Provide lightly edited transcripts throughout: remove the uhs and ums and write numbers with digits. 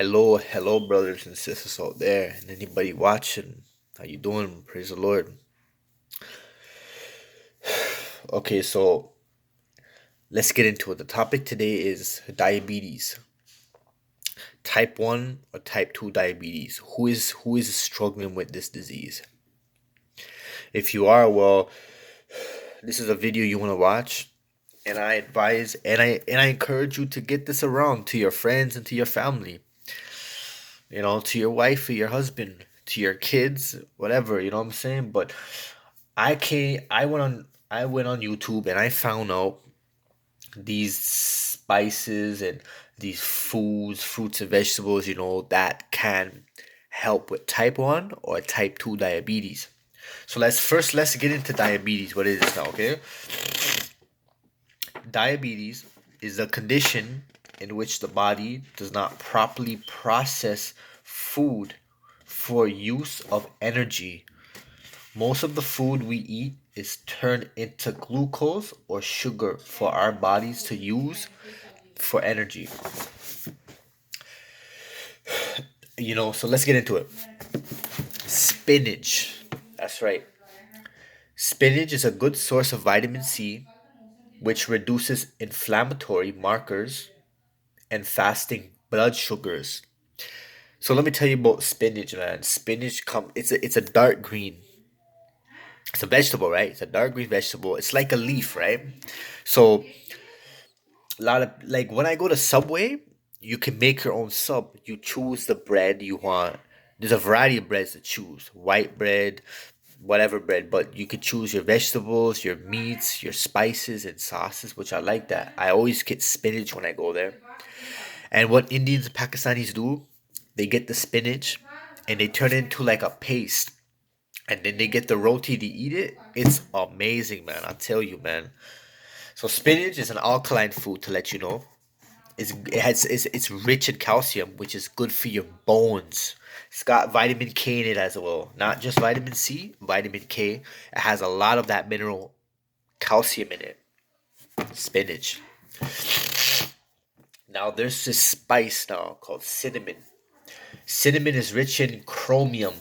Hello, brothers and sisters out there, and anybody watching. How you doing? Praise the Lord. Okay, so let's get into it. The topic today is diabetes, type one or type two diabetes. Who is struggling with this disease? If you are, well, this is a video you want to watch, and I advise and I encourage you to get this around to your friends and to your family. To your wife or your husband, to your kids, whatever. You know what I'm saying? But I went on YouTube and I found out these spices and these foods, fruits and vegetables, that can help with type 1 or type 2 diabetes. So let's get into diabetes. What is this now, okay? Diabetes is a condition in which the body does not properly process food for use of energy. Most of the food we eat is turned into glucose or sugar for our bodies to use for energy. So let's get into it. Spinach. That's right. Spinach is a good source of vitamin C, which reduces inflammatory markers and fasting blood sugars. So let me tell you about spinach, man. Spinach it's a dark green. It's a vegetable, right? It's a dark green vegetable. It's like a leaf, right? So a lot of like when I go to Subway, you can make your own sub. You choose the bread you want. There's a variety of breads to choose. White bread, whatever bread, but you could choose your vegetables, your meats, your spices and sauces, which I like that. I always get spinach when I go there. And what Indians and Pakistanis do, they get the spinach and they turn it into like a paste. And then they get the roti to eat it. It's amazing, man. I tell you, man. So spinach is an alkaline food to let you know. It's rich in calcium, which is good for your bones. It's got vitamin K in it as well. Not just vitamin C, vitamin K. It has a lot of that mineral calcium in it. Spinach. Now there's this spice now called cinnamon. Cinnamon is rich in chromium.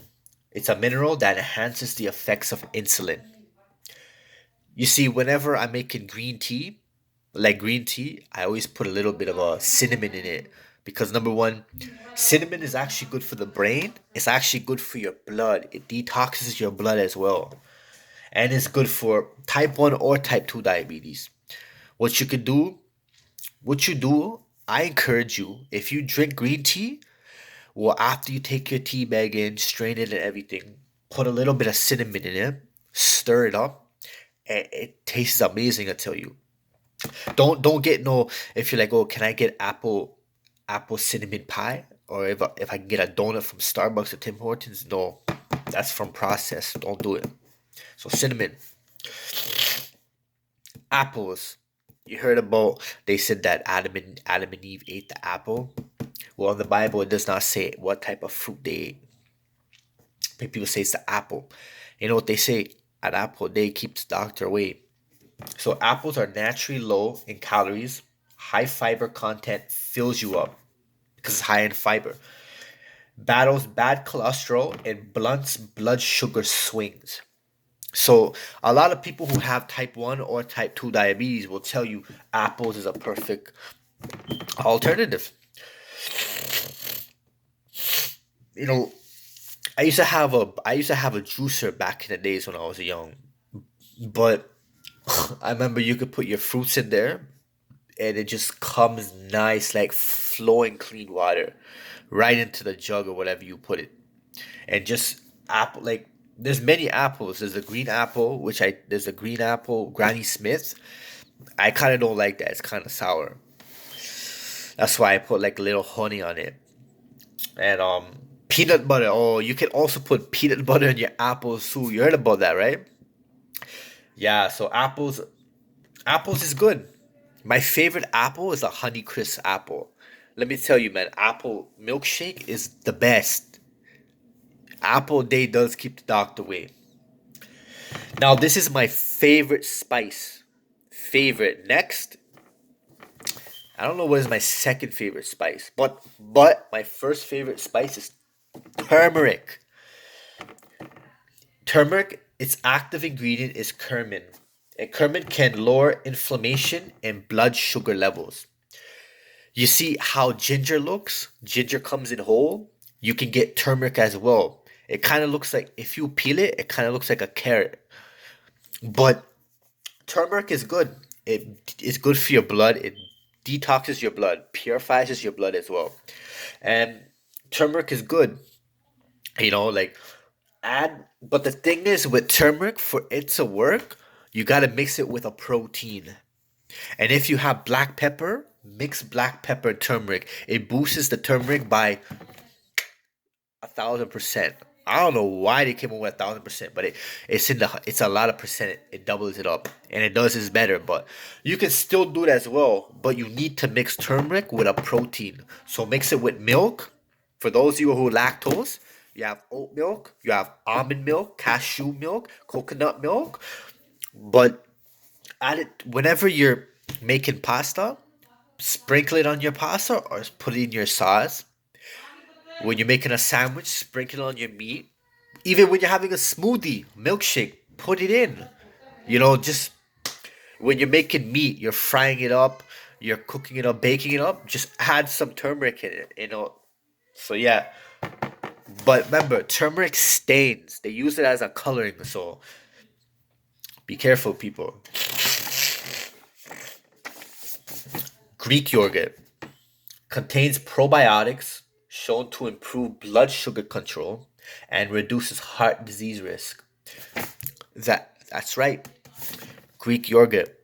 It's a mineral that enhances the effects of insulin. You see, whenever I'm making green tea, like green tea, I always put a little bit of a cinnamon in it because number one, cinnamon is actually good for the brain. It's actually good for your blood. It detoxes your blood as well, and it's good for type 1 or type 2 diabetes. What you could do, what you do, I encourage you if you drink green tea, well, after you take your tea bag in, strain it and everything, put a little bit of cinnamon in it, stir it up, and it tastes amazing. I tell you. Don't get no. If you're like, oh, can I get apple cinnamon pie, or if I can get a donut from Starbucks or Tim Hortons? No, that's from processed. Don't do it. So cinnamon, apples. You heard about? They said that Adam and Eve ate the apple. Well, in the Bible, it does not say what type of fruit they ate. But people say it's the apple. You know what they say? An apple a day keeps the doctor away. So apples are naturally low in calories. High fiber content fills you up because it's high in fiber. Battles bad cholesterol and blunts blood sugar swings. So a lot of people who have type 1 or type 2 diabetes will tell you apples is a perfect alternative. You know, I used to have a juicer back in the days when I was young. But I remember you could put your fruits in there and it just comes nice, like flowing clean water right into the jug or whatever you put it. And just apple, like, there's many apples. There's the green apple, there's the green apple, Granny Smith. I kind of don't like that. It's kind of sour. That's why I put like a little honey on it. And peanut butter. Oh, you can also put peanut butter in your apples too. You heard about that, right? Yeah, so apples is good. My favorite apple is a Honeycrisp apple. Let me tell you, man, apple milkshake is the best. Apple day does keep the doctor away. Now, this is my favorite spice. Favorite. Next, I don't know what is my second favorite spice, but my first favorite spice is turmeric. Turmeric, its active ingredient is curcumin. And curcumin can lower inflammation and blood sugar levels. You see how ginger looks? Ginger comes in whole. You can get turmeric as well. It kind of looks like, if you peel it, it kind of looks like a carrot. But turmeric is good. It's good for your blood. It detoxes your blood, purifies your blood as well. And turmeric is good. Like add, but the thing is with turmeric, for it to work, you got to mix it with a protein. And if you have black pepper, mix black pepper and turmeric. It boosts the turmeric by 1,000%. I don't know why they came up with 1,000%, but it's a lot of percent. It doubles it up, and it does is better. But you can still do it as well. But you need to mix turmeric with a protein. So mix it with milk. For those of you who lactose, you have oat milk, you have almond milk, cashew milk, coconut milk. But add it whenever you're making pasta. Sprinkle it on your pasta or put it in your sauce. When you're making a sandwich, sprinkle it on your meat. Even when you're having a smoothie, milkshake, put it in. Just when you're making meat, you're frying it up, you're cooking it up, baking it up, just add some turmeric in it. So yeah. But remember, turmeric stains. They use it as a coloring, so be careful, people. Greek yogurt contains probiotics shown to improve blood sugar control and reduces heart disease risk. That's right. Greek yogurt.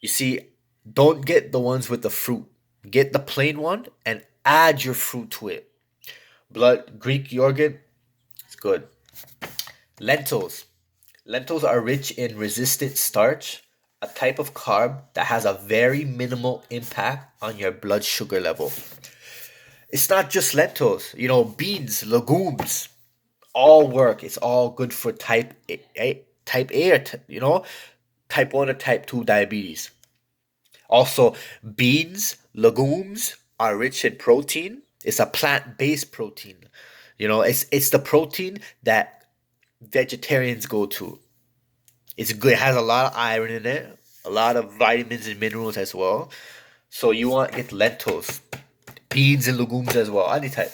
You see, don't get the ones with the fruit. Get the plain one and add your fruit to it. Greek yogurt, it's good. Lentils. Lentils are rich in resistant starch, a type of carb that has a very minimal impact on your blood sugar level. It's not just lentils, beans, legumes, all work. It's all good for type A, type 1 or type 2 diabetes. Also, beans, legumes are rich in protein. It's a plant-based protein. It's the protein that vegetarians go to. It's good. It has a lot of iron in it, a lot of vitamins and minerals as well. So you want to get lentils, beans and legumes as well. Any type.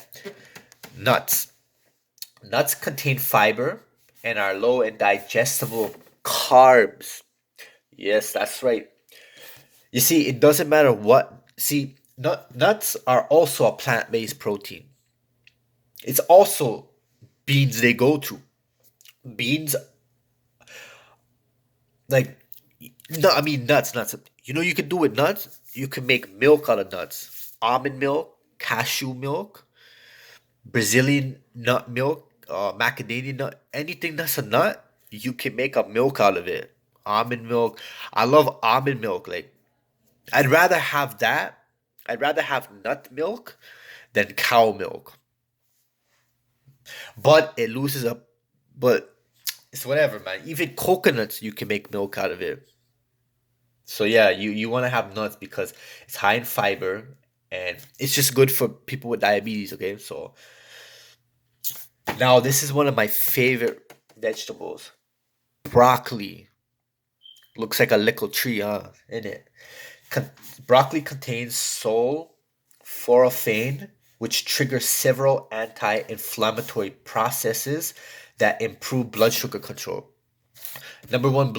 Nuts. Nuts contain fiber and are low in digestible carbs. Yes, that's right. You see, it doesn't matter what. See, nuts are also a plant-based protein. It's also beans they go to. Beans, like, no, I mean nuts. You can do with nuts. You can make milk out of nuts. Almond milk, cashew milk, Brazilian nut milk, macadamia nut, anything that's a nut, you can make a milk out of it. Almond milk. I love almond milk. Like, I'd rather have that. I'd rather have nut milk than cow milk. But it loses up. But it's whatever, man. Even coconuts, you can make milk out of it. So yeah, you want to have nuts because it's high in fiber and it's just good for people with diabetes. Okay, so now this is one of my favorite vegetables, broccoli. Looks like a little tree, huh? In it. Con- Broccoli contains sulforaphane, which triggers several anti-inflammatory processes that improve blood sugar control. Number one,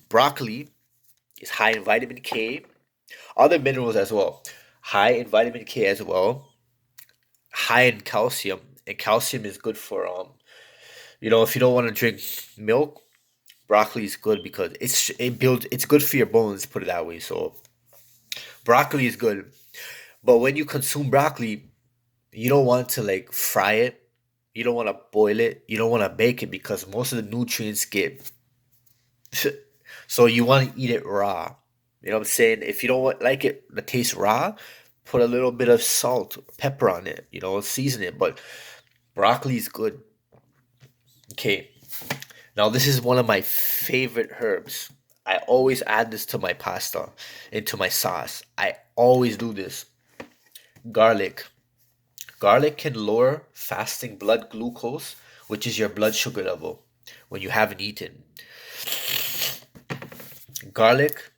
broccoli is high in vitamin K, other minerals as well. High in vitamin K as well. High in calcium, and calcium is good for if you don't want to drink milk, broccoli is good because it's good for your bones. Put it that way. So broccoli is good, but when you consume broccoli, you don't want to like fry it. You don't want to boil it. You don't want to bake it because most of the nutrients get. So you want to eat it raw. You know what I'm saying? If you don't like it, the taste raw, put a little bit of salt, pepper on it. Season it. But broccoli is good. Okay. Now this is one of my favorite herbs. I always add this to my pasta, into my sauce. I always do this. Garlic. Garlic can lower fasting blood glucose, which is your blood sugar level when you haven't eaten. Garlic,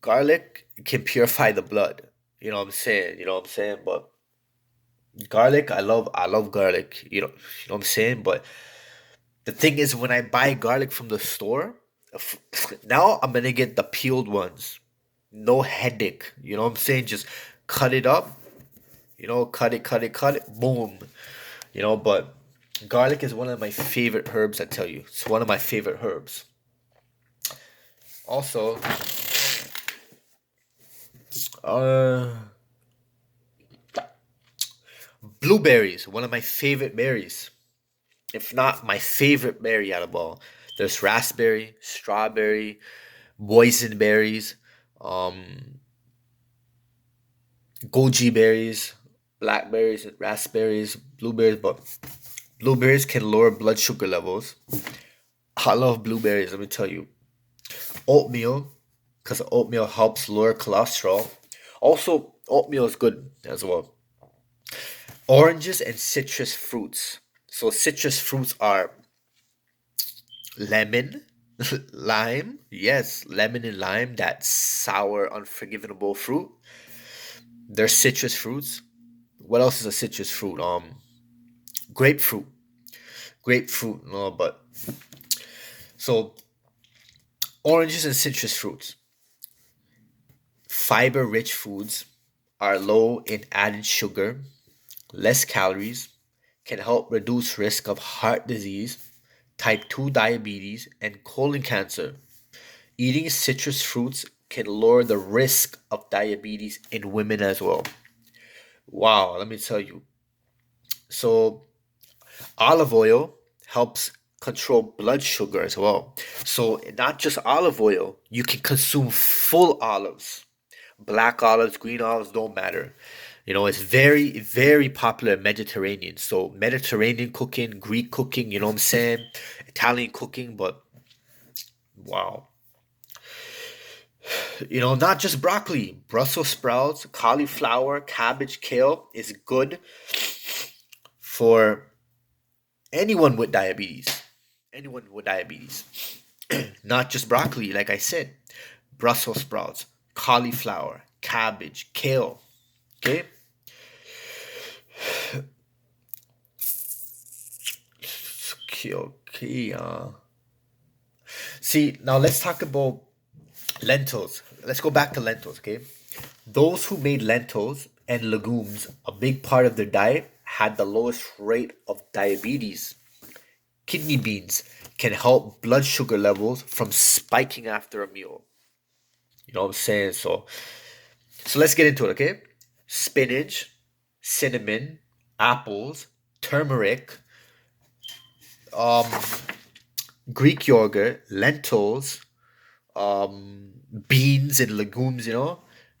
garlic can purify the blood. You know what I'm saying? You know what I'm saying? But garlic, I love garlic. You know what I'm saying? But the thing is, when I buy garlic from the store, now I'm gonna get the peeled ones. No headache. You know what I'm saying? Just cut it up. Cut it. Boom. But garlic is one of my favorite herbs. I tell you, it's one of my favorite herbs. Also, uh, blueberries, one of my favorite berries. If not my favorite berry out of all. There's raspberry, strawberry, boysenberries, um, goji berries, blackberries, raspberries, blueberries. But blueberries can lower blood sugar levels. I love blueberries, let me tell you. Oatmeal, because oatmeal helps lower cholesterol. Also, oatmeal is good as well. Oranges and citrus fruits. So, citrus fruits are lemon, lime. Yes, lemon and lime, that sour, unforgivable fruit. They're citrus fruits. What else is a citrus fruit? Grapefruit. Grapefruit, no, but so oranges and citrus fruits. Fiber rich foods are low in added sugar, less calories, can help reduce risk of heart disease, type 2 diabetes, and colon cancer. Eating citrus fruits can lower the risk of diabetes in women as well. Wow, let me tell you. So, olive oil helps control blood sugar as well. So, not just olive oil, you can consume full olives. Black olives, green olives, don't matter. It's very, very popular in Mediterranean. So, Mediterranean cooking, Greek cooking, you know what I'm saying? Italian cooking, but wow. Not just broccoli, Brussels sprouts, cauliflower, cabbage, kale is good for anyone with diabetes. Anyone with diabetes. Not just broccoli, like I said. Brussels sprouts, cauliflower, cabbage, kale. Okay? Okay, okay. See, now let's talk about lentils. Let's go back to lentils, okay? Those who made lentils and legumes a big part of their diet had the lowest rate of diabetes. Kidney beans can help blood sugar levels from spiking after a meal. You know what I'm saying? So let's get into it, okay? Spinach, cinnamon, apples, turmeric, um, Greek yogurt, lentils, beans and legumes,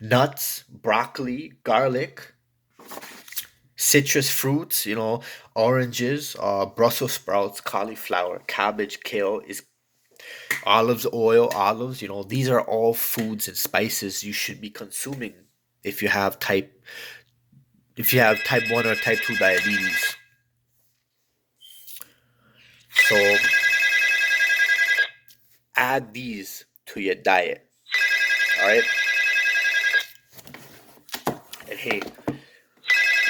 nuts, broccoli, garlic, citrus fruits, oranges, Brussels sprouts, cauliflower, cabbage, kale, is olives, these are all foods and spices you should be consuming if you have type 1 or type 2 diabetes. So add these to your diet. All right? And hey,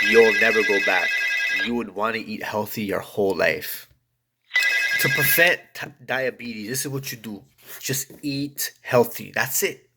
you'll never go back. You would want to eat healthy your whole life. To prevent diabetes, this is what you do. Just eat healthy. That's it.